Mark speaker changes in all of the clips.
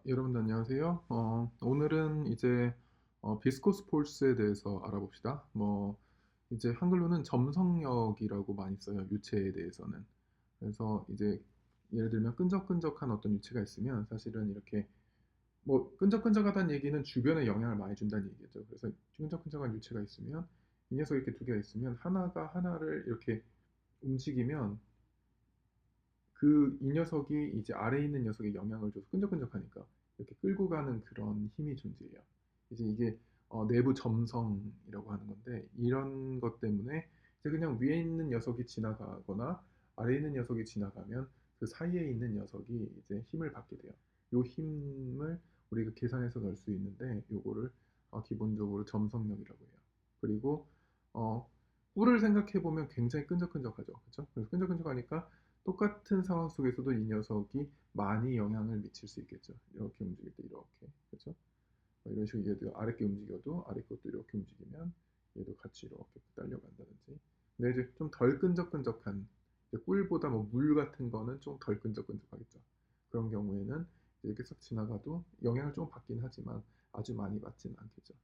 Speaker 1: 여러분들 안녕하세요. 오늘은 이제 비스코스 폴스에 대해서 알아봅시다. 이제 한글로는 점성력이라고 많이 써요. 유체에 대해서는. 그래서 이제 예를 들면 끈적끈적한 어떤 유체가 있으면 사실은 이렇게 끈적끈적하다는 얘기는 주변에 영향을 많이 준다는 얘기죠. 그래서 끈적끈적한 유체가 있으면 이 녀석이 이렇게 두 개가 있으면 하나가 하나를 이렇게 움직이면 이 녀석이 이제 아래에 있는 녀석에 영향을 줘서 끈적끈적하니까 이렇게 끌고 가는 그런 힘이 존재해요. 이제 이게 내부 점성이라고 하는 건데 이런 것 때문에 이제 그냥 위에 있는 녀석이 지나가거나 아래에 있는 녀석이 지나가면 그 사이에 있는 녀석이 이제 힘을 받게 돼요. 이 힘을 우리가 계산해서 넣을 수 있는데 요거를 기본적으로 점성력이라고 해요. 그리고 어, 뿔을 생각해 보면 굉장히 끈적끈적하죠. 그렇죠? 그래서 끈적끈적하니까 똑같은 상황 속에서도 이 녀석이 많이 영향을 미칠 수 있겠죠. 이렇게 움직일 때 이렇게, 그렇죠? 이런 식으로 얘도 아랫게 움직여도 아래 것도 이렇게 움직이면 얘도 같이 이렇게 딸려간다든지. 근데 이제 좀 덜 끈적끈적한 꿀보다 뭐 물 같은 거는 좀 덜 끈적끈적하겠죠. 그런 경우에는 이렇게 싹 지나가도 영향을 좀 받긴 하지만 아주 많이 받지는 않겠죠.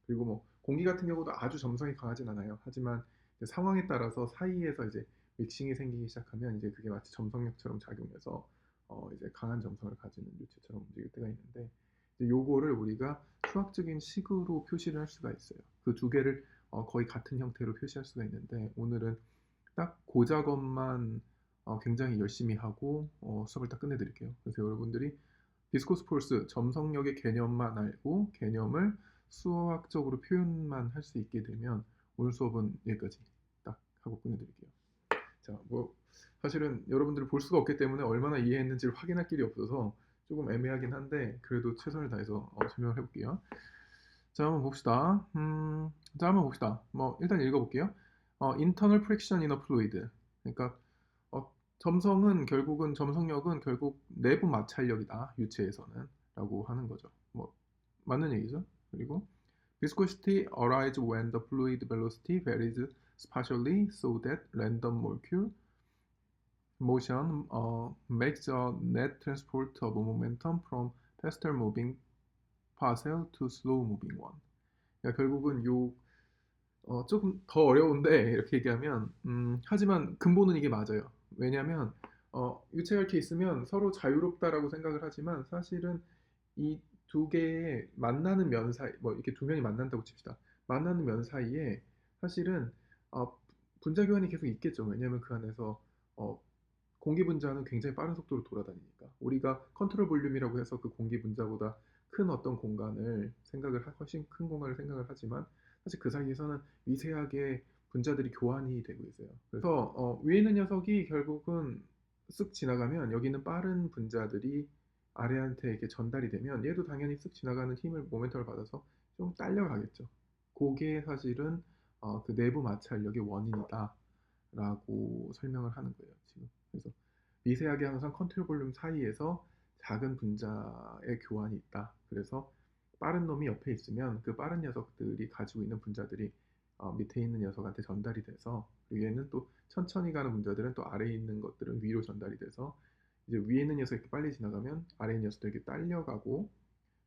Speaker 1: 그리고 뭐 공기 같은 경우도 아주 점성이 강하진 않아요. 하지만 상황에 따라서 사이에서 이제 믹싱이 생기기 시작하면 이제 그게 마치 점성력처럼 작용해서 이제 강한 점성을 가지는 유체처럼 움직일 때가 있는데 이제 요거를 우리가 수학적인 식으로 표시를 할 수가 있어요. 그 두 개를 거의 같은 형태로 표시할 수가 있는데 오늘은 딱 그 작업만 굉장히 열심히 하고 수업을 딱 끝내드릴게요. 그래서 여러분들이 비스코스 폴스 점성력의 개념만 알고 개념을 수학적으로 표현만 할 수 있게 되면 오늘 수업은 여기까지 딱 하고 끝내드릴게요. 자, 사실은 여러분들이 볼 수가 없기 때문에 얼마나 이해했는지를 확인할 길이 없어서 조금 애매하긴 한데 그래도 최선을 다해서 설명을 해볼게요. 자, 한번 봅시다. 자, 한번 봅시다. 일단 읽어볼게요. internal friction in a fluid. 그러니까 점성은 결국은 점성력은 결국 내부 마찰력이다. 유체에서는 라고 하는 거죠. 맞는 얘기죠. 그리고 viscosity arises when the fluid velocity varies spatially so that random molecule motion makes a net transport of momentum from faster moving parcel to slow moving one. 그러니까 결국은 조금 더 어려운데 이렇게 얘기하면 하지만 근본은 이게 맞아요. 왜냐하면 유체가 이렇게 있으면 서로 자유롭다라고 생각을 하지만 사실은 이 두 개의 만나는 면 사이 이렇게 두 면이 만난다고 칩시다. 만나는 면 사이에 사실은 어, 분자 교환이 계속 있겠죠. 왜냐하면 그 안에서 어, 공기 분자는 굉장히 빠른 속도로 돌아다니니까 우리가 컨트롤 볼륨이라고 해서 그 공기 분자보다 큰 어떤 공간을 훨씬 큰 공간을 생각을 하지만 사실 그 사이에서는 미세하게 분자들이 교환이 되고 있어요. 그래서 위에 있는 녀석이 결국은 쓱 지나가면 여기 있는 빠른 분자들이 아래한테 이렇게 전달이 되면 얘도 당연히 쓱 지나가는 힘을 모멘텀을 받아서 좀 딸려가겠죠. 그게 사실은 그 내부 마찰력의 원인이다. 라고 설명을 하는 거예요, 지금. 그래서 미세하게 항상 컨트롤 볼륨 사이에서 작은 분자의 교환이 있다. 그래서 빠른 놈이 옆에 있으면 그 빠른 녀석들이 가지고 있는 분자들이 밑에 있는 녀석한테 전달이 돼서 그리고 얘는 또 천천히 가는 분자들은 또 아래에 있는 것들은 위로 전달이 돼서 이제 위에 있는 녀석이 이렇게 빨리 지나가면 아래 있는 녀석들이 딸려가고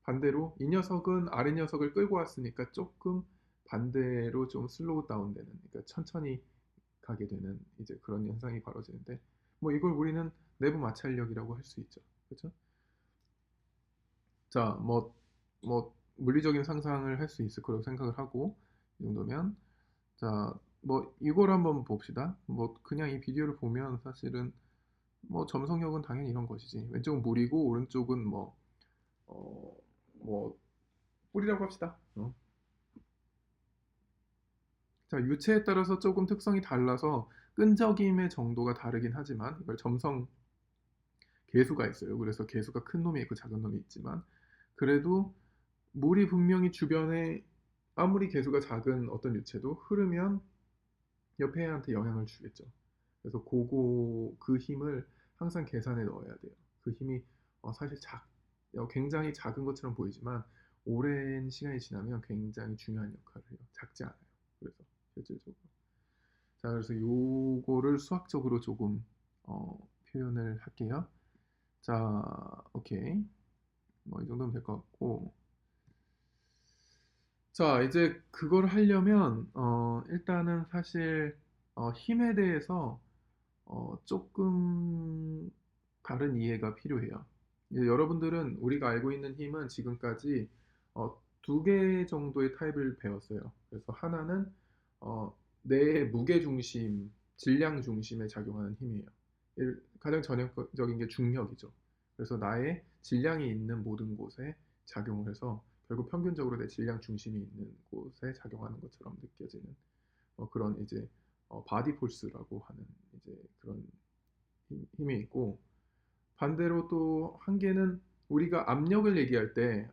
Speaker 1: 반대로 이 녀석은 아래 녀석을 끌고 왔으니까 조금 반대로 좀 슬로우 다운되는 그러니까 천천히 가게 되는 이제 그런 현상이 벌어지는데 이걸 우리는 내부 마찰력이라고 할 수 있죠. 그렇죠? 자, 물리적인 상상을 할 수 있을 거라고 생각을 하고 이 정도면 자, 이걸 한번 봅시다. 그냥 이 비디오를 보면 사실은 점성력은 당연히 이런 것이지. 왼쪽은 물이고 오른쪽은 어, 뭐 뿔이라고 합시다. 자, 유체에 따라서 조금 특성이 달라서 끈적임의 정도가 다르긴 하지만 이걸 점성 개수가 있어요. 그래서 개수가 큰 놈이 있고 작은 놈이 있지만 그래도 물이 분명히 주변에 아무리 개수가 작은 어떤 유체도 흐르면 옆에 애한테 영향을 주겠죠. 그래서 그 힘을 항상 계산에 넣어야 돼요. 그 힘이 사실 굉장히 작은 것처럼 보이지만 오랜 시간이 지나면 굉장히 중요한 역할을 해요. 작지 않아요. 그래서 실질적으로. 자, 그래서 요거를 수학적으로 조금 표현을 할게요. 자, 오케이. 정도면 될 것 같고. 자, 이제 그걸 하려면 일단은 사실 힘에 대해서 조금 다른 이해가 필요해요. 이제 여러분들은 우리가 알고 있는 힘은 지금까지 두 개 정도의 타입을 배웠어요. 그래서 하나는 내 무게 중심, 질량 중심에 작용하는 힘이에요. 가장 전형적인 게 중력이죠. 그래서 나의 질량이 있는 모든 곳에 작용을 해서 결국 평균적으로 내 질량 중심이 있는 곳에 작용하는 것처럼 느껴지는 그런 이제 바디 폴스라고 하는 이제 그런 힘이 있고, 반대로 또 한 개는 우리가 압력을 얘기할 때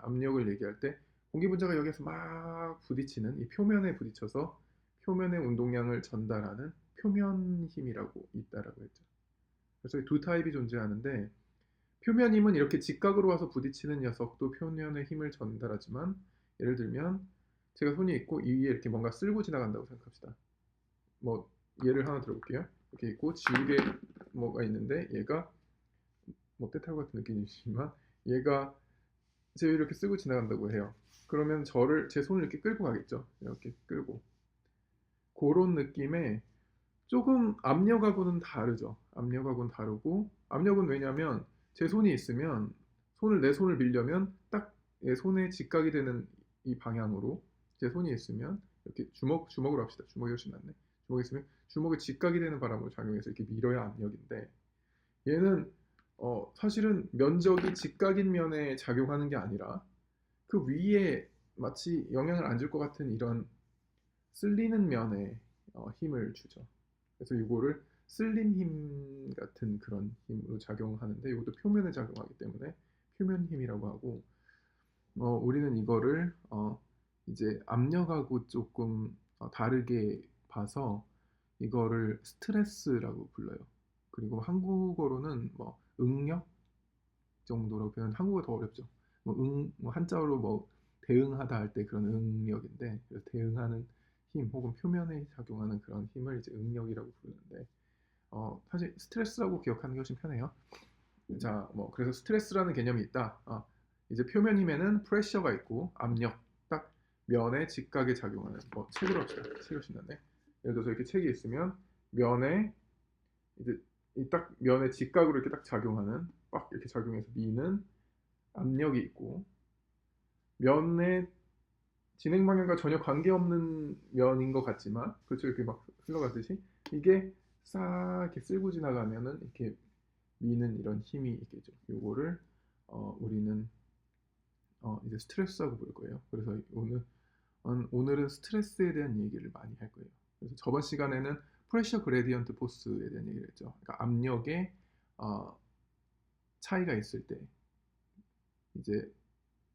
Speaker 1: 공기 분자가 여기서 막 부딪히는 이 표면에 부딪혀서 표면의 운동량을 전달하는 표면 힘이라고 있다라고 했죠. 그래서 두 타입이 존재하는데, 표면 힘은 이렇게 직각으로 와서 부딪히는 녀석도 표면의 힘을 전달하지만, 예를 들면 제가 손이 있고 이 위에 이렇게 뭔가 쓸고 지나간다고 생각합시다. 뭐 예를 하나 들어볼게요. 이렇게 있고 지우개 뭐가 있는데 얘가 뭐 때타고 같은 느낌이지만 얘가 제 이렇게 쓰고 지나간다고 해요. 그러면 제 손을 이렇게 끌고 가겠죠. 이렇게 끌고. 그런 느낌의 조금 압력하고는 다르죠. 압력하고는 다르고, 압력은 왜냐면 제 손이 있으면 내 손을 밀려면 딱 내 손에 직각이 되는 이 방향으로 제 손이 있으면 이렇게 주먹으로 합시다. 주먹이 훨씬 낫네. 주먹이 있으면 주먹에 직각이 되는 바람으로 작용해서 이렇게 밀어야 압력인데, 얘는 사실은 면적이 직각인 면에 작용하는 게 아니라 그 위에 마치 영향을 안 줄 것 같은 이런 쓸리는 면에 힘을 주죠. 그래서 이거를 쓸림 힘 같은 그런 힘으로 작용하는데, 이것도 표면에 작용하기 때문에 표면 힘이라고 하고, 우리는 이거를 이제 압력하고 조금 다르게 봐서 이거를 스트레스라고 불러요. 그리고 한국어로는 뭐 응력 정도로 표현, 한국어 더 어렵죠. 뭐 한자어로 뭐 대응하다 할 때 그런 응력인데, 그래서 대응하는 힘 혹은 표면에 작용하는 그런 힘을 이제 응력이라고 부르는데, 사실 스트레스라고 기억하는 게 훨씬 편해요. 자, 뭐 그래서 스트레스라는 개념이 있다. 이제 표면 힘에는 프레셔가 있고 압력, 딱 면에 직각에 작용하는. 뭐 책으로 합시다. 책이 신났네. 예를 들어서 이렇게 책이 있으면 면에 이제 이 딱 면에 직각으로 이렇게 딱 작용하는, 빡 이렇게 작용해서 미는 압력이 있고, 면의 진행 방향과 전혀 관계없는 면인 것 같지만, 그렇죠, 이렇게 막 흘러가듯이 이게 싹 이렇게 쓸고 지나가면은 이렇게 미는 이런 힘이 있겠죠. 요거를 우리는 이제 스트레스라고 부를 거예요. 그래서 오늘은 스트레스에 대한 얘기를 많이 할 거예요. 그래서 저번 시간에는 프레셔 그레디언트 포스에 대한 얘기를 했죠. 그러니까 압력의 어, 차이가 있을 때 이제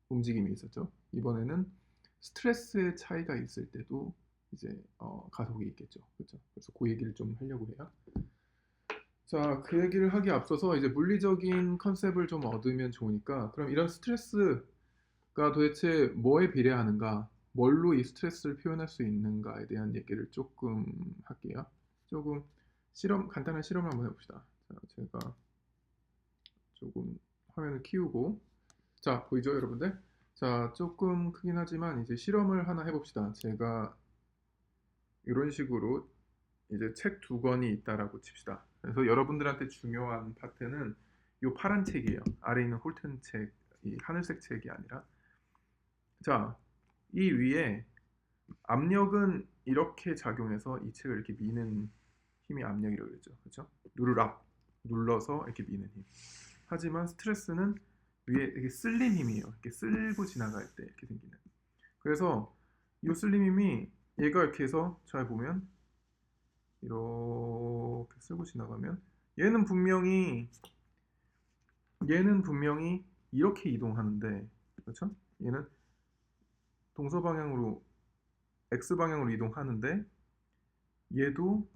Speaker 1: 움직임이 있었죠. 이번에는 스트레스의 차이가 있을 때도 이제 가속이 있겠죠. 그렇죠? 그래서 그 얘기를 좀 하려고 해요. 자, 그 얘기를 하기 앞서서 이제 물리적인 컨셉을 좀 얻으면 좋으니까, 그럼 이런 스트레스가 도대체 뭐에 비례하는가, 뭘로 이 스트레스를 표현할 수 있는가에 대한 얘기를 조금 할게요. 조금 간단한 실험을 한번 해봅시다. 자, 제가 조금 화면을 키우고, 자, 보이죠, 여러분들? 자, 조금 크긴 하지만 이제 실험을 하나 해봅시다. 제가 이런 식으로 이제 책 두 권이 있다라고 칩시다. 그래서 여러분들한테 중요한 파트는 이 파란 책이에요. 아래 있는 홀튼 책, 이 하늘색 책이 아니라. 자, 이 위에 압력은 이렇게 작용해서 이 책을 이렇게 미는 힘이 압력이라고 그랬죠. 그렇죠? 눌러서 이렇게 미는 힘. 하지만 스트레스는 위에 이렇게 쓸림 힘이에요. 이렇게 쓸고 지나갈 때 이렇게 생기는. 그래서 이 쓸림 힘이 얘가 이렇게 해서 잘 보면 이렇게 쓰고 지나가면 얘는 분명히 이렇게 이동하는데, 그렇죠? 얘는 동서 방향으로 x 방향으로 이동하는데 얘도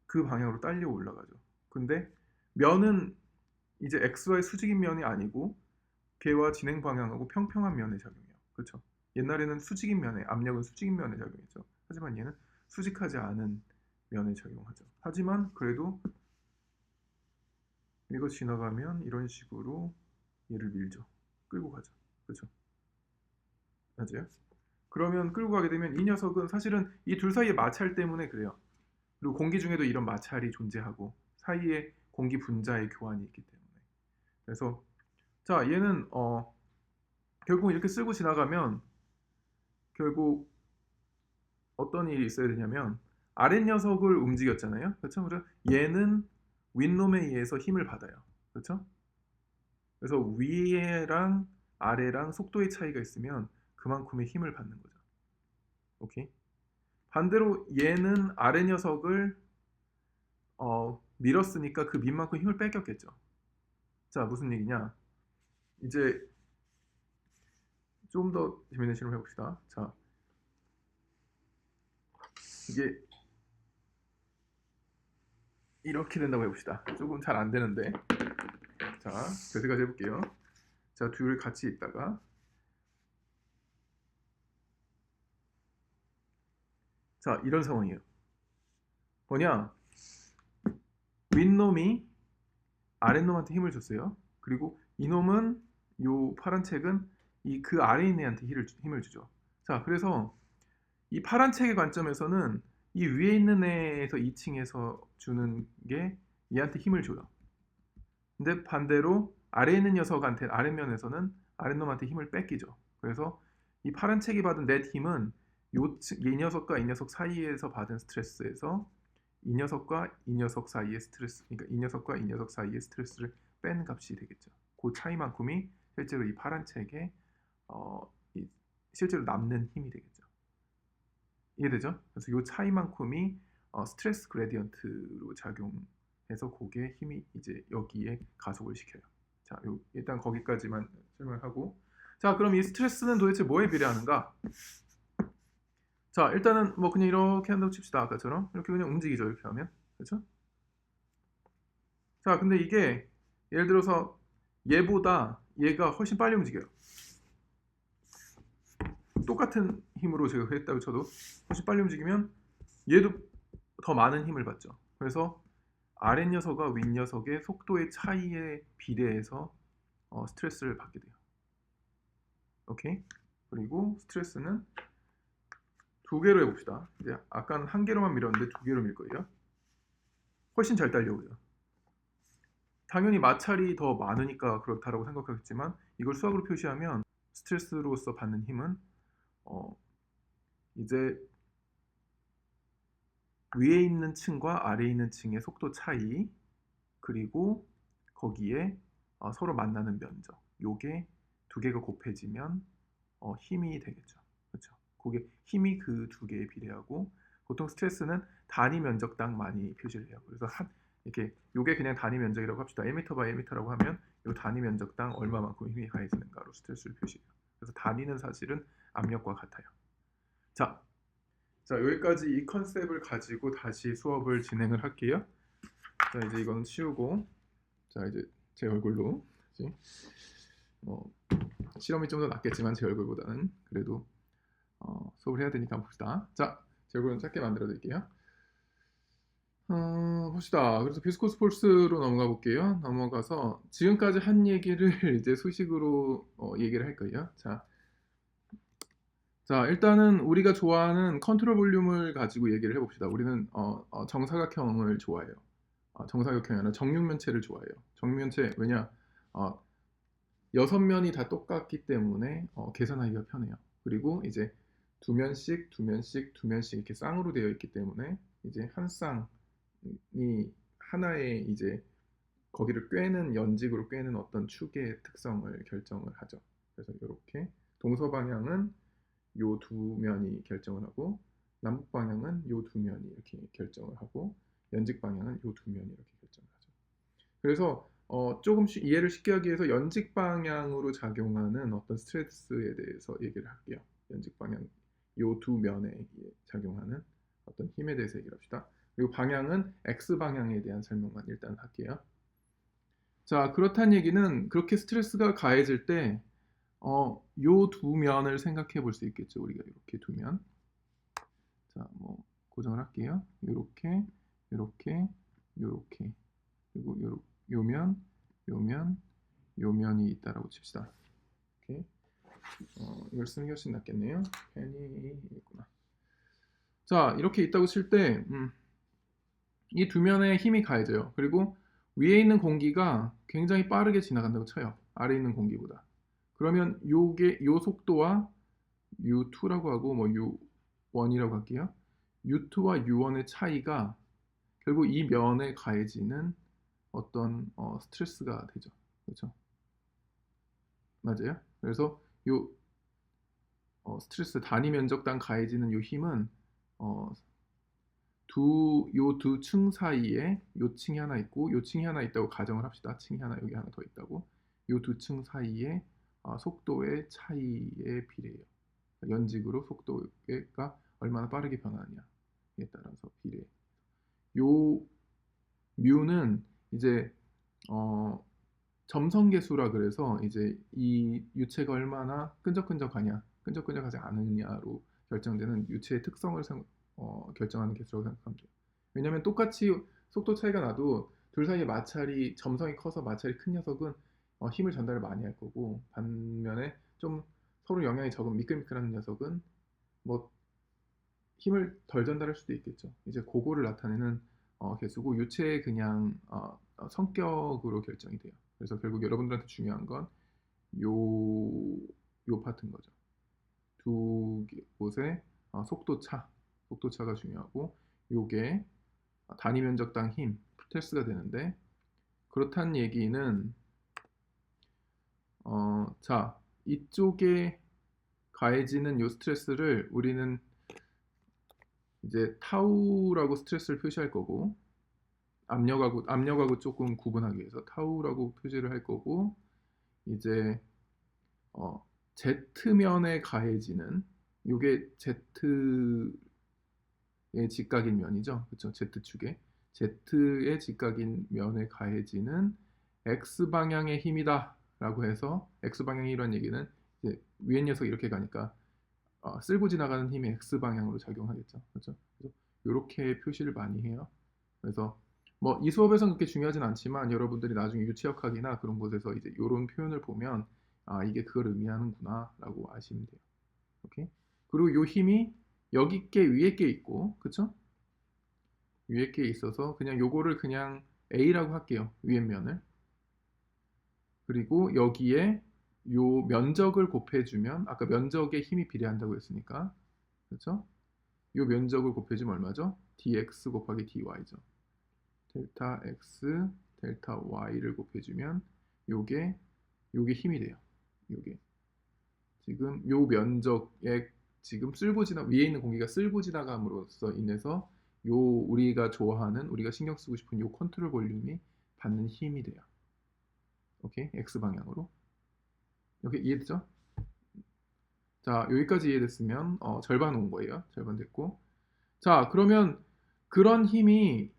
Speaker 1: 그 방향으로 딸려 올라가죠. 근데 면은 이제 xy 수직인 면이 아니고 걔와 진행 방향하고 평평한 면에 작용해요. 그렇죠? 옛날에는 수직인 면에, 압력은 수직인 면에 작용했죠. 하지만 얘는 수직하지 않은 면에 작용하죠. 하지만 그래도 이거 지나가면 이런 식으로 얘를 밀죠. 끌고 가죠. 그렇죠? 맞아요? 그러면 끌고 가게 되면 이 녀석은 사실은 이 둘 사이의 마찰 때문에 그래요. 그리고 공기 중에도 이런 마찰이 존재하고 사이에 공기 분자의 교환이 있기 때문에. 그래서 자 얘는 결국 이렇게 쓰고 지나가면 결국 어떤 일이 있어야 되냐면 아랫 녀석을 움직였잖아요. 그렇죠? 그래서 얘는 윗놈에 의해서 힘을 받아요. 그렇죠? 그래서 위에랑 아래랑 속도의 차이가 있으면 그만큼의 힘을 받는 거죠. 오케이? 반대로 얘는 아래 녀석을 밀었으니까 그 밑만큼 힘을 뺏겼겠죠. 자, 무슨 얘기냐? 이제 좀 더 재밌는 실험을 해봅시다. 자, 이게 이렇게 된다고 해봅시다. 조금 잘 안 되는데. 자, 여기까지 해볼게요. 자, 둘이 같이 있다가 자, 이런 상황이에요. 뭐냐? 윗놈이 아랫놈한테 힘을 줬어요. 그리고 이놈은 요 파란 책은 그 아래 있는 애한테 힘을 주죠. 자, 그래서 이 파란 책의 관점에서는 이 위에 있는 애에서 2층에서 주는 게 얘한테 힘을 줘요. 근데 반대로 아래에 있는 녀석한테 아랫면에서는 아랫놈한테 힘을 뺏기죠. 그래서 이 파란 책이 받은 넷 힘은 이 녀석과 이 녀석 사이에서 받은 스트레스에서 이 녀석과 이 녀석 사이의 스트레스, 그러니까 이 녀석과 이 녀석 사이의 스트레스를 뺀 값이 되겠죠. 그 차이만큼이 실제로 이 파란 책에 실제로 남는 힘이 되겠죠. 이해되죠? 그래서 이 차이만큼이 스트레스 그레디언트로 작용해서 그게 힘이 이제 여기에 가속을 시켜요. 자, 일단 거기까지만 설명하고, 자, 그럼 이 스트레스는 도대체 뭐에 비례하는가? 자, 일단은 뭐 그냥 이렇게 한다고 칩시다. 아까처럼 이렇게 그냥 움직이죠. 이렇게 하면, 그렇죠? 자, 근데 이게 예를 들어서 얘보다 얘가 훨씬 빨리 움직여요. 똑같은 힘으로 제가 했다고 쳐도 훨씬 빨리 움직이면 얘도 더 많은 힘을 받죠. 그래서 아랫 녀석과 윗 녀석의 속도의 차이에 비례해서 스트레스를 받게 돼요. 오케이? 그리고 스트레스는 두 개로 해봅시다. 이제 아까는 한 개로만 밀었는데 두 개로 밀 거예요. 훨씬 잘 달려오죠. 당연히 마찰이 더 많으니까 그렇다라고 생각하겠지만 이걸 수학으로 표시하면 스트레스로서 받는 힘은 이제 위에 있는 층과 아래에 있는 층의 속도 차이 그리고 거기에 서로 만나는 면적 요게 두 개가 곱해지면 힘이 되겠죠. 그렇죠? 그게 힘이 그 두 개에 비례하고 보통 스트레스는 단위 면적당 많이 표시를 해요. 그래서 이렇게 요게 그냥 단위 면적이라고 합시다. 1m 바이 1m라고 하면 요 단위 면적당 얼마만큼 힘이 가해지는가로 스트레스를 표시해요. 그래서 단위는 사실은 압력과 같아요. 자, 여기까지 이 컨셉을 가지고 다시 수업을 진행을 할게요. 자, 이제 이거는 치우고 자, 이제 제 얼굴로 다시 실험이 좀 더 낫겠지만 제 얼굴보다는 그래도 수업을 해야 되니까 봅시다. 자, 제 얼굴은 작게 만들어 드릴게요. 봅시다. 그래서 비스코스 폴스로 넘어가 볼게요. 넘어가서 지금까지 한 얘기를 이제 수식으로 얘기를 할 거예요. 자, 일단은 우리가 좋아하는 컨트롤 볼륨을 가지고 얘기를 해봅시다. 우리는 정사각형을 좋아해요. 정사각형이 아니라 정육면체를 좋아해요. 정육면체 왜냐? 6면이 다 똑같기 때문에 계산하기가 편해요. 그리고 이제 두 면씩 이렇게 쌍으로 되어 있기 때문에 이제 한 쌍이 하나의 이제 거기를 꿰는 연직으로 꿰는 어떤 축의 특성을 결정을 하죠. 그래서 이렇게 동서 방향은 요 두 면이 결정을 하고 남북 방향은 요 두 면이 이렇게 결정을 하고 연직 방향은 요 두 면이 이렇게 결정을 하죠. 그래서 조금 이해를 쉽게 하기 위해서 연직 방향으로 작용하는 어떤 스트레스에 대해서 얘기를 할게요. 연직 방향 요 두 면에 작용하는 어떤 힘에 대해서 얘기를 합시다. 그리고 방향은 X 방향에 대한 설명만 일단 할게요. 자, 그렇다는 얘기는 그렇게 스트레스가 가해질 때 요 두 면을 생각해 볼 수 있겠죠. 우리가 이렇게 두 면. 자, 뭐 고정을 할게요. 이렇게, 이렇게, 이렇게. 그리고 요 면, 요 면이 있다라고 칩시다. 이렇게 이걸 쓰는 게 훨씬 낫겠네요. 펜이 있구나. 자, 이렇게 있다고 칠 때 이 두 면에 힘이 가해져요. 그리고 위에 있는 공기가 굉장히 빠르게 지나간다고 쳐요. 아래에 있는 공기보다. 그러면 요 속도와 U2라고 하고 뭐 U1이라고 할게요. U2와 U1의 차이가 결국 이 면에 가해지는 어떤 스트레스가 되죠. 그렇죠? 맞아요. 그래서 요 스트레스 단위 면적당 가해지는 요 힘은 어, 요 두 층 사이에 요 층이 하나 있고 요 층이 하나 있다고 가정을 합시다. 층이 하나 여기 하나 더 있다고. 요 두 층 사이에 속도의 차이에 비례해요. 연직으로 속도가 얼마나 빠르게 변하느냐에 따라서 비례해. 요 뮤는 이제 점성계수라 그래서 이제 이 유체가 얼마나 끈적끈적하냐, 끈적끈적하지 않느냐로 결정되는 유체의 특성을 결정하는 개수라고 생각하면 돼요. 왜냐하면 똑같이 속도 차이가 나도 둘 사이의 마찰이 점성이 커서 마찰이 큰 녀석은 힘을 전달을 많이 할 거고 반면에 좀 서로 영향이 적은 미끌미끌한 녀석은 뭐 힘을 덜 전달할 수도 있겠죠. 이제 그거를 나타내는 개수고 유체의 그냥 성격으로 결정이 돼요. 그래서 결국 여러분들한테 중요한 건 요 파트인 거죠. 두 곳의 속도차가 중요하고 요게 단위 면적당 힘, 스트레스가 되는데 그렇다는 얘기는 자 이쪽에 가해지는 요 스트레스를 우리는 이제 타우라고 스트레스를 표시할 거고 압력하고 조금 구분하기 위해서 타우라고 표시를 할 거고 이제 Z면에 가해지는 요게 Z의 직각인 면이죠. 그렇죠? Z축에 Z의 직각인 면에 가해지는 X방향의 힘이다 라고 해서 X방향이라는 얘기는 이제 위에 녀석이 이렇게 가니까 쓸고 지나가는 힘이 X방향으로 작용하겠죠. 그렇죠? 그래서 이렇게 표시를 많이 해요. 그래서 뭐 이 수업에서는 그렇게 중요하진 않지만 여러분들이 나중에 유치역학이나 그런 곳에서 이제 이런 표현을 보면 이게 그걸 의미하는구나 라고 아시면 돼요. 오케이? 그리고 요 힘이 여기 게 위에 게 있고 그쵸? 위에 게 있어서 그냥 요거를 그냥 A라고 할게요. 위에 면을. 그리고 여기에 요 면적을 곱해주면 아까 면적에 힘이 비례한다고 했으니까 그렇죠? 요 면적을 곱해주면 얼마죠? dx 곱하기 dy죠. 델타 x, 델타 y를 곱해주면 요게 힘이 돼요. 요게 지금 요 면적에 지금 위에 있는 공기가 쓸고 지나감으로써 인해서 요 우리가 좋아하는 우리가 신경 쓰고 싶은 요 컨트롤 볼륨이 받는 힘이 돼요. 오케이? x 방향으로. 이렇게 이해됐죠? 자, 여기까지 이해됐으면 절반 온 거예요. 절반 됐고. 자, 그러면 그런 힘이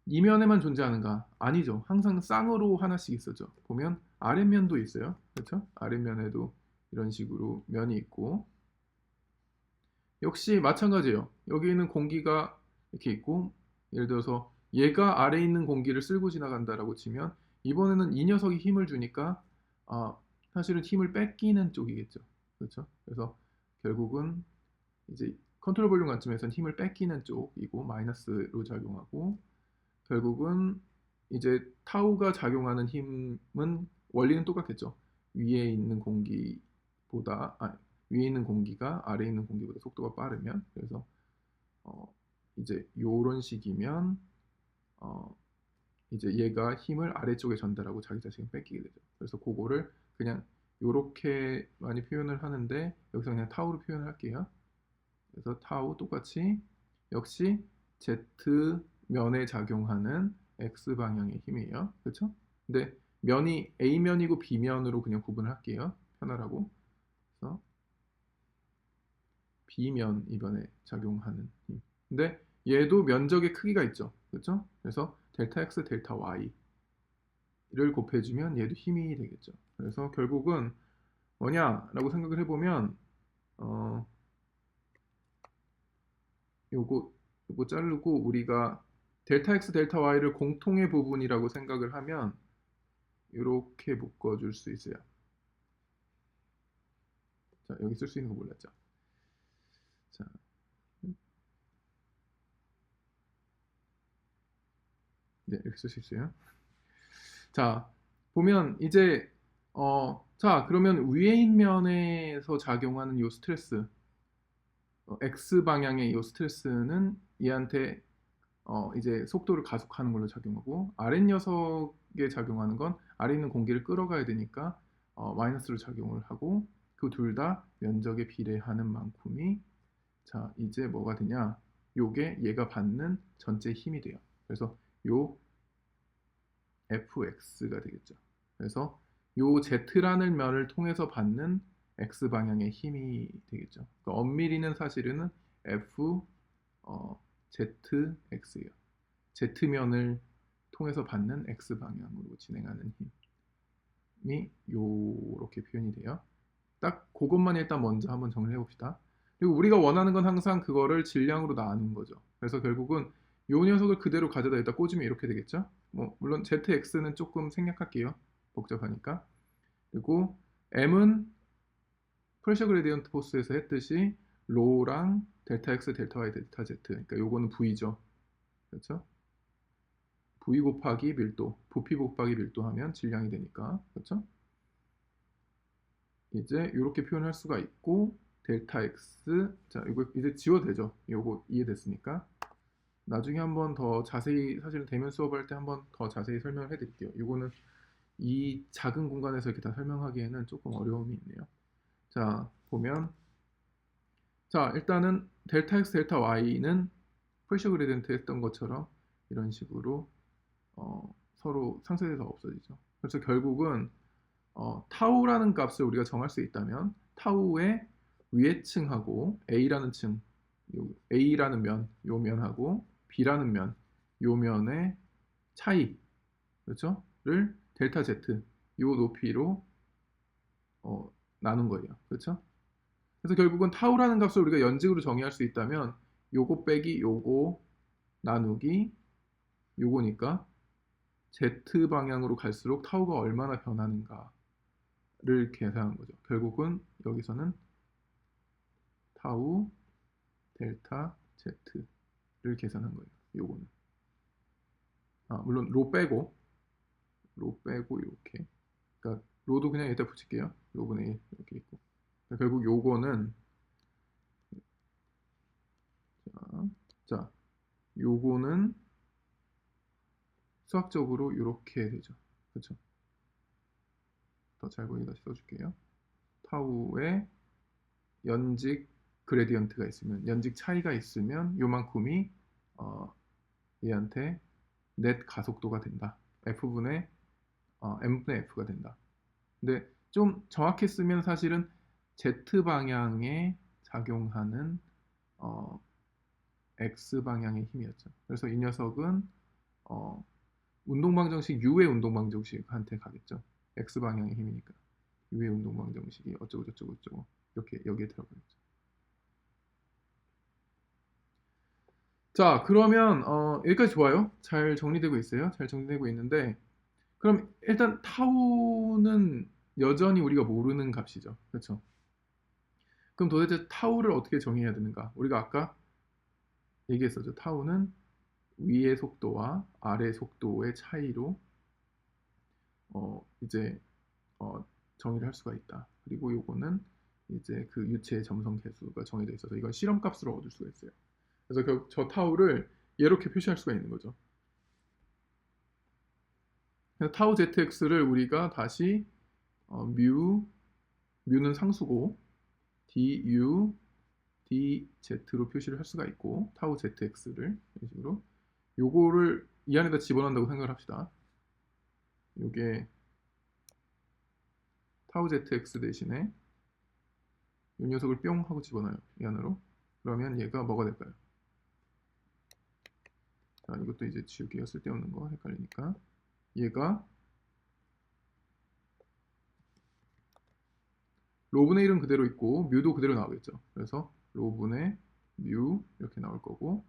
Speaker 1: 이면에만 존재하는가? 아니죠. 항상 쌍으로 하나씩 있었죠. 보면 아랫면도 있어요. 그렇죠? 아랫면에도 이런 식으로 면이 있고 역시 마찬가지예요. 여기 있는 공기가 이렇게 있고 예를 들어서 얘가 아래에 있는 공기를 쓸고 지나간다라고 치면 이번에는 이 녀석이 힘을 주니까 사실은 힘을 뺏기는 쪽이겠죠. 그렇죠? 그래서 결국은 이제 컨트롤 볼륨 관점에서는 힘을 뺏기는 쪽이고 마이너스로 작용하고 결국은 이제 타우가 작용하는 힘은 원리는 똑같겠죠. 위에 있는 공기보다 위에 있는 공기가 아래에 있는 공기보다 속도가 빠르면 그래서 이제 요런 식이면 이제 얘가 힘을 아래쪽에 전달하고 자기 자신을 뺏기게 되죠. 그래서 그거를 그냥 요렇게 많이 표현을 하는데 여기서 그냥 타우로 표현을 할게요. 그래서 타우 똑같이 역시 Z면에 작용하는 X방향의 힘이에요. 그렇죠? 근데 면이 A면이고 B면으로 그냥 구분을 할게요. 편하라고. 그래서 B면 이번에 작용하는 힘. 근데 얘도 면적의 크기가 있죠. 그렇죠? 그래서 델타 X, 델타 Y를 곱해주면 얘도 힘이 되겠죠. 그래서 결국은 뭐냐라고 생각을 해보면 요거 자르고 우리가 델타 x 델타 y를 공통의 부분이라고 생각을 하면 이렇게 묶어줄 수 있어요. 자, 여기 쓸 수 있는 거 몰랐죠? 자, 네, 이렇게 쓸 수 있어요. 자, 보면 이제 자, 그러면 위에 있면에서 작용하는 요 스트레스, x 방향의 요 스트레스는 얘한테 이제 속도를 가속하는 걸로 작용하고 아랫 녀석에 작용하는 건 아래 있는 공기를 끌어가야 되니까 마이너스로 작용을 하고 그 둘 다 면적에 비례하는 만큼이 자 이제 뭐가 되냐 요게 얘가 받는 전체 힘이 돼요. 그래서 요 fx가 되겠죠. 그래서 요 z라는 면을 통해서 받는 x 방향의 힘이 되겠죠. 그러니까 엄밀히는 사실은 f zx예요. Z면을 통해서 받는 X방향으로 진행하는 힘이 요렇게 표현이 돼요. 딱 그것만 일단 먼저 한번 정리해 봅시다. 그리고 우리가 원하는 건 항상 그거를 질량으로 나누는 거죠. 그래서 결국은 요 녀석을 그대로 가져다 여기다 꽂으면 이렇게 되겠죠. 뭐 물론 ZX는 조금 생략할게요. 복잡하니까. 그리고 M은 프레셔 그레디언트 포스에서 했듯이 로랑 델타 X, 델타 Y, 델타 Z. 그러니까 요거는 V죠. 그렇죠? V 곱하기 밀도, 부피 곱하기 밀도 하면 질량이 되니까, 그렇죠? 이제 이렇게 표현할 수가 있고 델타 x, 자 이거 이제 지워도 되죠? 요거 이해됐으니까 나중에 한번 더 자세히 사실은 대면 수업할 때 한번 더 자세히 설명을 해드릴게요. 요거는 이 작은 공간에서 이렇게 다 설명하기에는 조금 어려움이 있네요. 자 보면 자 일단은 델타 x, 델타 y는 프레셔 그레디언트 했던 것처럼 이런 식으로 서로 상쇄돼서 없어지죠. 그래서 결국은 타우라는 값을 우리가 정할 수 있다면 타우의 위의 층하고 A라는 층, A라는 면, 요 면하고 B라는 면, 요 면의 차이, 그렇죠?를 델타 Z, 요 높이로 나눈 거예요. 그렇죠? 그래서 결국은 타우라는 값을 우리가 연직으로 정의할 수 있다면 요거 빼기 요거 나누기 요거니까 Z 방향으로 갈수록 타우가 얼마나 변하는가를 계산한 거죠. 결국은 여기서는 타우 델타 Z를 계산한 거예요. 요거는. 물론 로 빼고 이렇게. 그러니까 로도 그냥 여기다 붙일게요. 로분의 1 이렇게 있고. 그러니까 결국 요거는 자, 요거는 수학적으로 이렇게 되죠. 그렇죠? 더 잘 보이게 다시 써줄게요. 타우의 연직 그레디언트가 있으면 연직 차이가 있으면 요만큼이 얘한테 넷 가속도가 된다. F분의 M분의 F가 된다. 근데 좀 정확히 쓰면 사실은 Z 방향에 작용하는 X 방향의 힘이었죠. 그래서 이 녀석은 운동방정식 U의 운동방정식한테 가겠죠. X 방향의 힘이니까 U의 운동방정식이 어쩌고 저쩌고 저쩌고 이렇게 여기에 들어가겠죠. 자, 그러면 여기까지 좋아요. 잘 정리되고 있어요. 잘 정리되고 있는데 그럼 일단 타우는 여전히 우리가 모르는 값이죠. 그렇죠? 그럼 도대체 타우를 어떻게 정의해야 되는가? 우리가 아까 얘기했었죠. 타우는 위의 속도와 아래 속도의 차이로 이제 정의를 할 수가 있다. 그리고 요거는 이제 그 유체의 점성 계수가 정해져 있어서 이건 실험값으로 얻을 수가 있어요. 그래서 저 타우를 이렇게 표시할 수가 있는 거죠. 타우 zx를 우리가 다시 뮤는 상수고 du dz로 표시를 할 수가 있고 타우 zx를 이런 식으로 요거를 이 안에다 집어넣는다고 생각을 합시다. 요게 타우 zx 대신에 이 녀석을 뿅 하고 집어넣어요. 이 안으로. 그러면 얘가 뭐가 될까요? 자, 이것도 이제 지우기가 쓸데없는 거 헷갈리니까 얘가 로분의 1은 그대로 있고 뮤도 그대로 나오겠죠. 그래서 로분의 뮤 이렇게 나올 거고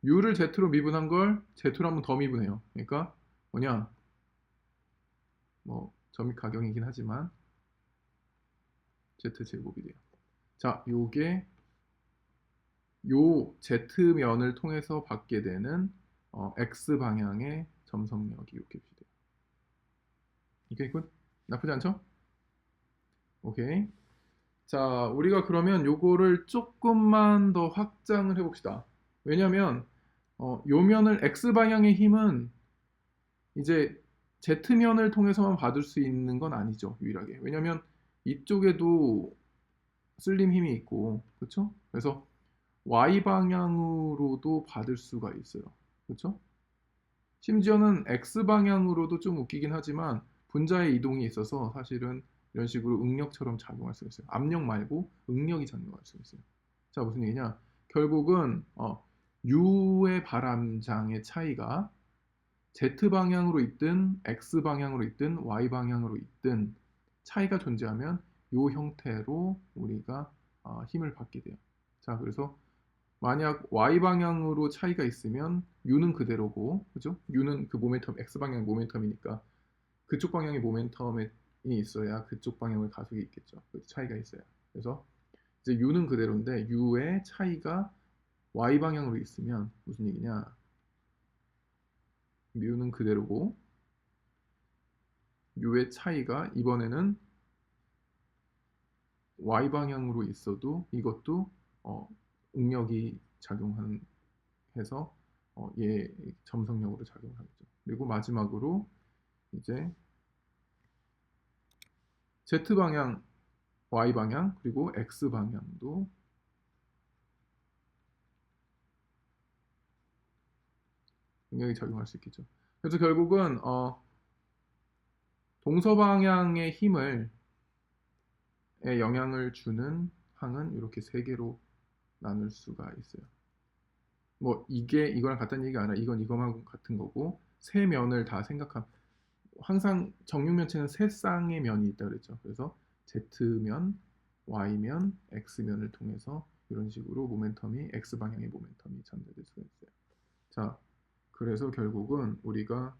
Speaker 1: u를 z로 미분한 걸 z로 한번 더 미분해요. 그러니까 뭐냐 뭐 점이 가경이긴 하지만 z제곱이 돼요. 자, 요게 요 Z면을 통해서 받게 되는 X 방향의 점성력이 이렇게 돼요. 이게 굿? 나쁘지 않죠? 오케이. 자, 우리가 그러면 요거를 조금만 더 확장을 해봅시다. 왜냐면 요 면을 X 방향의 힘은 이제 Z면을 통해서만 받을 수 있는 건 아니죠, 유일하게. 왜냐면 이쪽에도 쓸림 힘이 있고, 그렇죠? 그래서 Y 방향으로도 받을 수가 있어요. 그렇죠? 심지어는 X 방향으로도 좀 웃기긴 하지만 분자의 이동이 있어서 사실은 이런 식으로 응력처럼 작용할 수 있어요. 압력 말고 응력이 작용할 수 있어요. 자, 무슨 얘기냐? 결국은 U의 바람장의 차이가 Z 방향으로 있든 X 방향으로 있든 Y 방향으로 있든 차이가 존재하면 이 형태로 우리가 힘을 받게 돼요. 자, 그래서 만약 Y 방향으로 차이가 있으면 U는 그대로고, 그죠? U는 그 모멘텀, X 방향 모멘텀이니까 그쪽 방향의 모멘텀이 있어야 그쪽 방향의 가속이 있겠죠. 그 차이가 있어야. 그래서 이제 U는 그대로인데 U의 차이가 Y 방향으로 있으면 무슨 얘기냐? U는 그대로고 U의 차이가 이번에는 Y 방향으로 있어도 이것도 응력이 작용하는 해서 얘 점성력으로 작용하겠죠. 그리고 마지막으로 이제 Z 방향, Y 방향, 그리고 X 방향도 응력이 작용할 수 있겠죠. 그래서 결국은 동서 방향의 힘을 영향을 주는 항은 이렇게 세 개로 나눌 수가 있어요. 뭐 이게 이거랑 같다는 얘기가 아니라 이건 이거만 같은 거고 세 면을 다 생각하면 항상 정육면체는 세 쌍의 면이 있다 그랬죠. 그래서 Z면, Y면, X면을 통해서 이런 식으로 모멘텀이 X 방향의 모멘텀이 전달될 수가 있어요. 자, 그래서 결국은 우리가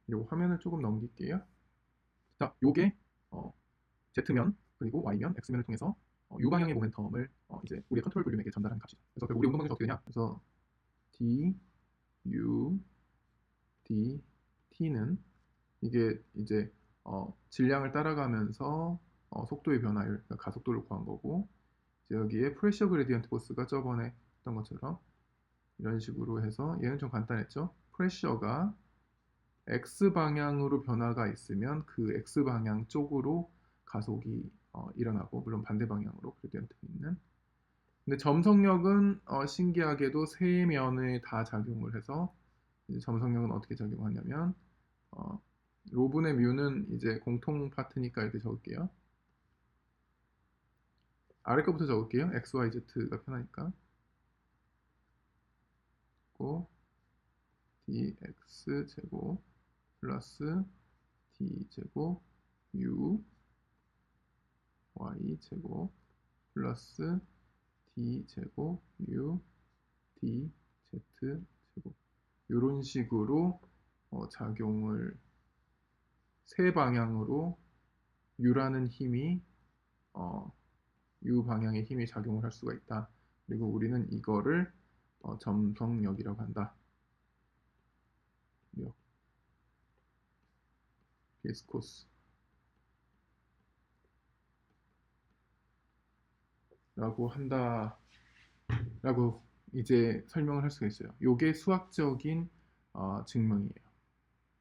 Speaker 1: 이 화면을 조금 넘길게요. 자, 요게 Z면 그리고 Y면, X면을 통해서 U 방향의 모멘텀을 이제 우리의 컨트롤 볼륨에게 전달하는 값이죠. 그래서 결국 우리 운동 방정식 어떻게 되냐? 그래서 D, U, D, T는 이게 이제 질량을 따라가면서 속도의 변화율, 그러니까 가속도를 구한 거고 이제 여기에 프레셔 그레디언트 포스가 저번에 했던 것처럼 이런 식으로 해서 얘는 좀 간단했죠. 프레셔가 X 방향으로 변화가 있으면 그 X 방향 쪽으로 가속이 일어나고 물론 반대 방향으로 그레디언트가 있는 근데 점성력은 신기하게도 세 면에 다 작용을 해서 이제 점성력은 어떻게 작용하냐면 어, 로분의 뮤는 이제 공통 파트니까 이렇게 적을게요. 아래 거부터 적을게요. x, y, z가 편하니까. 고 dx 제곱 플러스 d 제곱 u y 제곱 플러스 d 제곱 u d z 제곱 이런 식으로 작용을 세 방향으로 u라는 힘이 u 방향의 힘이 작용을 할 수가 있다. 그리고 우리는 이거를 점성력이라고 한다. 력, 비스코스 라고 한다 라고 이제 설명을 할 수가 있어요. 요게 수학적인 증명이에요.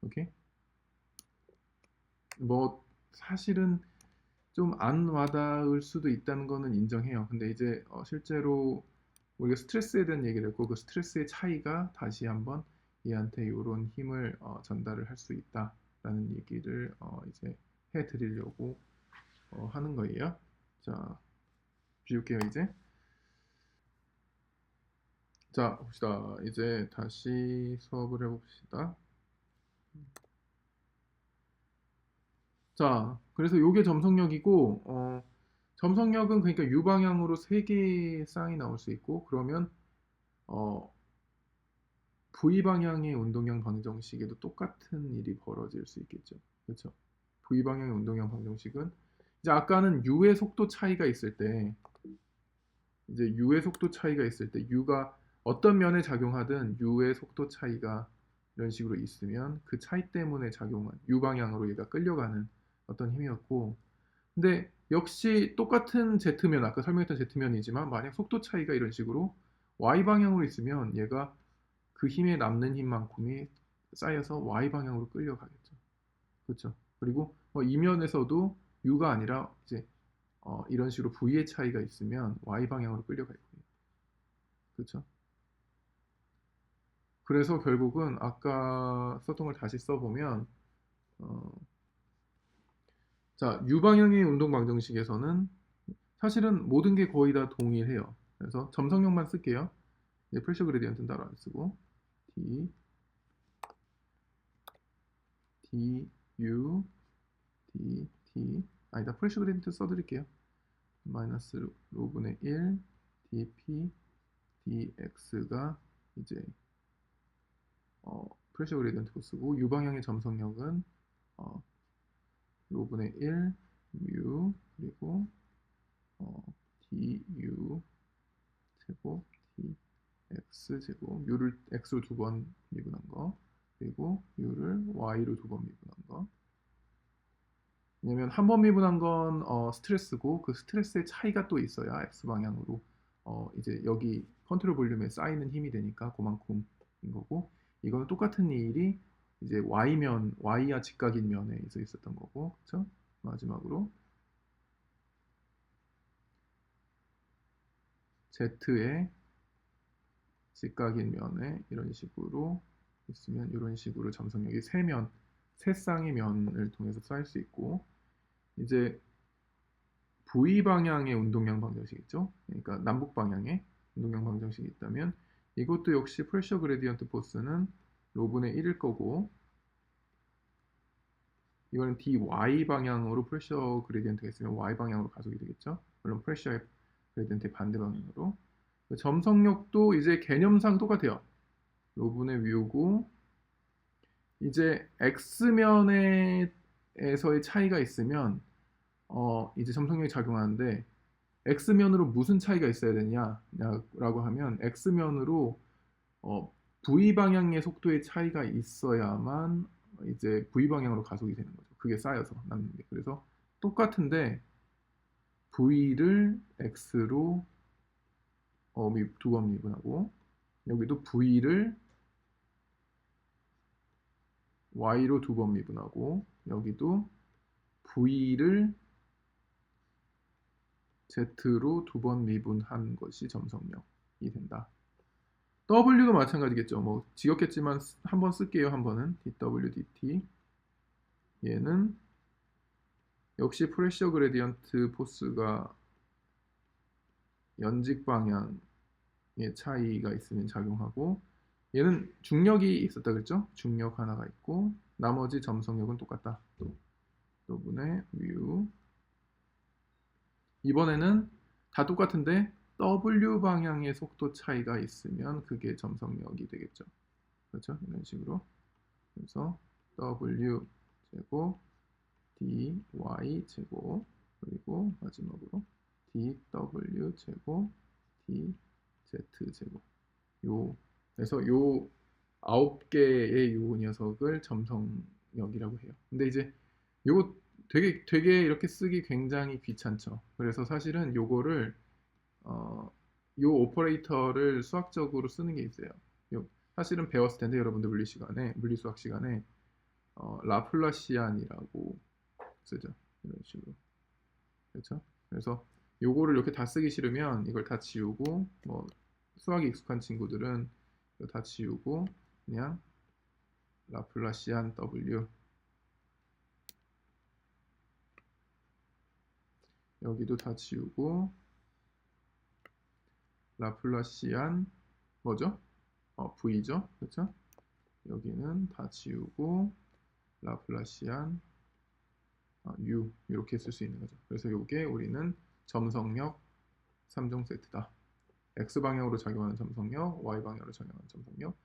Speaker 1: 오케이? 뭐 사실은 좀 안 와닿을 수도 있다는 거는 인정해요. 근데 이제 실제로 우리가 스트레스에 대한 얘기를 했고 그 스트레스의 차이가 다시 한번 얘한테 이런 힘을 전달을 할 수 있다라는 얘기를 이제 해드리려고 하는 거예요. 자, 비울게요 이제. 자, 봅시다. 이제 다시 수업을 해봅시다. 자, 그래서 요게 점성력이고, 점성력은 그러니까 U 방향으로 3개의 쌍이 나올 수 있고, 그러면, 어, V 방향의 운동량 방정식에도 똑같은 일이 벌어질 수 있겠죠. 그렇죠? V 방향의 운동량 방정식은 이제 아까는 u의 속도 차이가 있을 때, 이제 u의 속도 차이가 있을 때 u가 어떤 면에 작용하든 u의 속도 차이가 이런 식으로 있으면 그 차이 때문에 작용한 u 방향으로 얘가 끌려가는 어떤 힘이었고, 근데 역시 똑같은 Z면, 아까 설명했던 Z면이지만 만약 속도 차이가 이런 식으로 Y 방향으로 있으면 얘가 그 힘에 남는 힘만큼이 쌓여서 Y 방향으로 끌려가겠죠. 그렇죠. 그리고 이 면에서도 U가 아니라 이제 이런 식으로 V의 차이가 있으면 Y 방향으로 끌려갈 거예요. 그렇죠. 그래서 결국은 아까 썼던 걸 다시 써보면 어, 자, U 방향의 운동 방정식에서는 사실은 모든 게 거의 다 동일해요. 그래서 점성력만 쓸게요. 프레셔 그레디언트는 따로 안 쓰고 D, D, U, D, T 아니다. 프레셔 그레디언트 써드릴게요. 마이너스 로분의 1 dp dx가 이제 프레셔 그레디언트로 쓰고 U 방향의 점성력은 어, 로분의 1 mu 그리고 du 제곱 dx 제곱 u를 x로 두 번 미분한 거 그리고 u를 y로 두 번 미분한 거. 왜냐면 한 번 미분한 건 스트레스고 그 스트레스의 차이가 또 있어야 x 방향으로 이제 여기 컨트롤 볼륨에 쌓이는 힘이 되니까 그만큼인 거고, 이거는 똑같은 일이 이제 y면 y야 직각인 면에 있었던 거고, 그렇죠? 마지막으로 z의 직각인 면에 이런 식으로 있으면 이런 식으로 점성력이 세 쌍의 면을 통해서 쌓일 수 있고, 이제 V 방향의 운동량 방정식 있죠? 그러니까 남북 방향의 운동량 방정식이 있다면 이것도 역시 프레셔 그레디언트 포스는 로분의 1일 거고, 이거는 dy 방향으로 프레셔 그레디언트가 있으면 y 방향으로 가속이 되겠죠? 물론 프레셔 그레디언트의 반대 방향으로. 점성력도 이제 개념상 똑같아요. 로분의 뮤고, 이제 x면에서의 차이가 있으면 이제 점성력이 작용하는데 x면으로 무슨 차이가 있어야 되냐라고 하면 x면으로 v 방향의 속도의 차이가 있어야만 이제 v 방향으로 가속이 되는 거죠. 그게 쌓여서 남는 게. 그래서 똑같은데 v를 x로 두 번 미분하고, 여기도 v를 y로 두 번 미분하고, 여기도 v를 z로 두 번 미분한 것이 점성력이 된다. W도 마찬가지겠죠. 뭐 지겹겠지만 한번 쓸게요. 한 번은 dw dt. 얘는 역시 프레셔 그레디언트 포스가 연직 방향의 차이가 있으면 작용하고, 얘는 중력이 있었다 그랬죠? 중력 하나가 있고 나머지 점성력은 똑같다. 또 분의 mu. 이번에는 다 똑같은데 W 방향의 속도 차이가 있으면 그게 점성력이 되겠죠. 그렇죠? 이런 식으로. 그래서 W 제곱 dy 제곱 그리고 마지막으로 dw 제곱 dz 제곱. 그래서 요 9개의 요 녀석을 점성력이라고 해요. 근데 이제 요거 되게 이렇게 쓰기 굉장히 귀찮죠. 그래서 사실은 요거를 요 오퍼레이터를 수학적으로 쓰는 게 있어요. 사실은 배웠을 텐데 여러분들 물리수학 시간에 라플라시안이라고 쓰죠. 이런 식으로. 그렇죠? 그래서 요거를 이렇게 다 쓰기 싫으면 이걸 다 지우고, 뭐 수학이 익숙한 친구들은 이거 다 지우고 그냥 라플라시안 W, 여기도 다 지우고 라플라시안 뭐죠? V죠? 그렇죠? 여기는 다 지우고 라플라시안 U 이렇게 쓸 수 있는 거죠. 그래서 이게 우리는 점성력 3종 세트다. X 방향으로 작용하는 점성력, Y 방향으로 작용하는 점성력,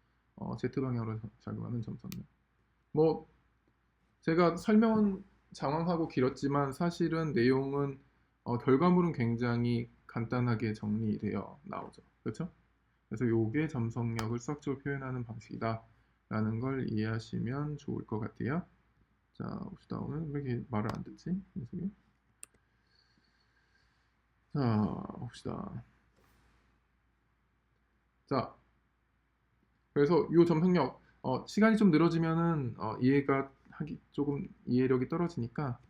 Speaker 1: Z 방향으로 작용하는 점성력. 뭐 제가 설명은 장황하고 길었지만 사실은 내용은 결과물은 굉장히 간단하게 정리되어 나오죠. 그렇죠? 그래서 요게 점성력을 수학적으로 표현하는 방식이다 라는 걸 이해하시면 좋을 것 같아요. 자, 봅시다. 오늘 왜 이렇게 말을 안 듣지? 녀석이. 자, 봅시다. 자, 그래서 요 점성력 시간이 좀 늘어지면은 이해가 하기 조금 이해력이 떨어지니까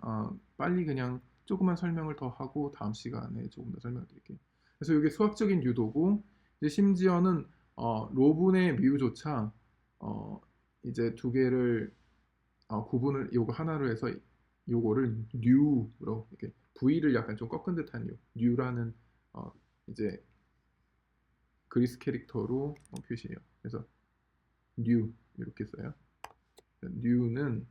Speaker 1: 빨리 그냥 조금만 설명을 더 하고 다음 시간에 조금 더 설명을 드릴게요. 그래서 이게 수학적인 유도고 이제 심지어는 로분의 미우조차 어, 이제 두 개를 구분을 요거 하나로 해서 요거를 뉴로 이렇게 V를 약간 좀 꺾은 듯한 요 뉴라는 이제 그리스 캐릭터로 표시해요. 그래서 뉴 이렇게 써요. 뉴는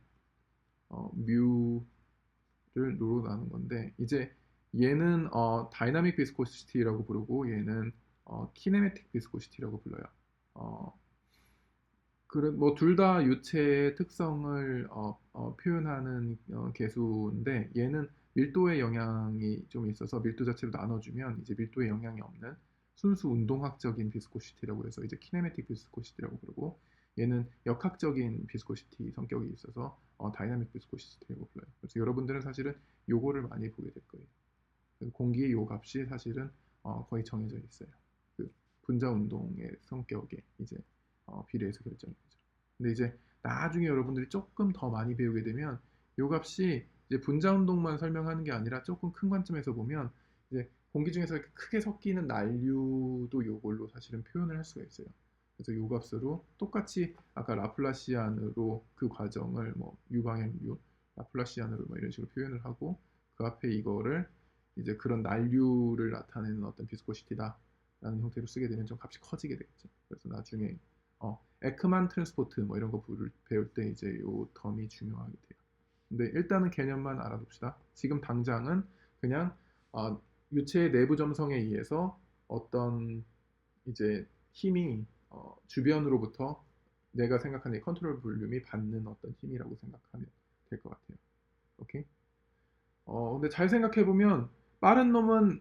Speaker 1: 뮤를 노로 나눈 건데 이제 얘는 다이나믹 비스코시티라고 부르고 얘는 키네매틱 비스코시티라고 불러요. 어, 뭐둘 다 유체의 특성을 표현하는 계수인데 얘는 밀도의 영향이 좀 있어서 밀도 자체로 나눠주면 이제 밀도의 영향이 없는 순수 운동학적인 비스코시티라고 해서 이제 키네매틱 비스코시티라고 부르고 얘는 역학적인 비스코시티 성격이 있어서 다이나믹 비스코시티라고 불러요. 그래서 여러분들은 사실은 요거를 많이 보게 될 거예요. 공기의 요 값이 사실은 거의 정해져 있어요. 그 분자 운동의 성격에 이제 비례해서 결정이 되죠. 근데 이제 나중에 여러분들이 조금 더 많이 배우게 되면 요 값이 이제 분자 운동만 설명하는 게 아니라 조금 큰 관점에서 보면 이제 공기 중에서 이렇게 크게 섞이는 난류도 요걸로 사실은 표현을 할 수가 있어요. 그래서 요 값으로 똑같이 아까 라플라시안으로 그 과정을 뭐 유방향 유 라플라시안으로 뭐 이런 식으로 표현을 하고 그 앞에 이거를 이제 그런 난류를 나타내는 어떤 비스코시티다라는 형태로 쓰게 되면 좀 값이 커지게 되겠죠. 그래서 나중에 에크만 트랜스포트 뭐 이런 거 배울 때 이제 요 텀이 중요하게 돼요. 근데 일단은 개념만 알아둡시다. 지금 당장은 그냥 유체의 내부 점성에 의해서 어떤 이제 힘이 주변으로부터 내가 생각하는 컨트롤 볼륨이 받는 어떤 힘이라고 생각하면 될 것 같아요. 오케이? 근데 잘 생각해 보면 빠른 놈은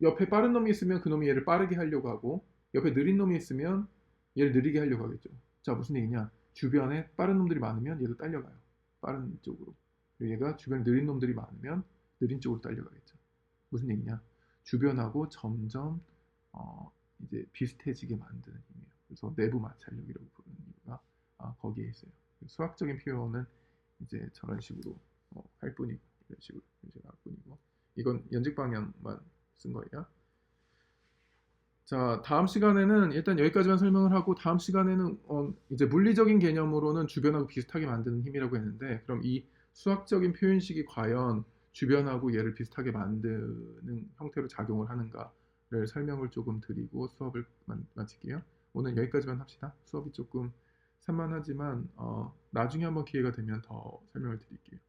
Speaker 1: 옆에 빠른 놈이 있으면 그 놈이 얘를 빠르게 하려고 하고 옆에 느린 놈이 있으면 얘를 느리게 하려고 하겠죠. 자, 무슨 얘기냐? 주변에 빠른 놈들이 많으면 얘도 딸려가요. 빠른 쪽으로. 그리고 얘가 주변에 느린 놈들이 많으면 느린 쪽으로 딸려가겠죠. 무슨 얘기냐? 주변하고 점점 이제 비슷해지게 만드는 힘이에요. 그래서 내부 마찰력이라고 부르는 이유가 거기에 있어요. 수학적인 표현은 이제 저런 식으로 할 뿐이고 이런 식으로 이제 나올 뿐이고 이건 연직 방향만 쓴 거예요. 자, 다음 시간에는 일단 여기까지만 설명을 하고 다음 시간에는 이제 물리적인 개념으로는 주변하고 비슷하게 만드는 힘이라고 했는데 그럼 이 수학적인 표현식이 과연 주변하고 얘를 비슷하게 만드는 형태로 작용을 하는가를 설명을 조금 드리고 수업을 마칠게요. 오늘 여기까지만 합시다. 수업이 조금 산만하지만 나중에 한번 기회가 되면 더 설명을 드릴게요.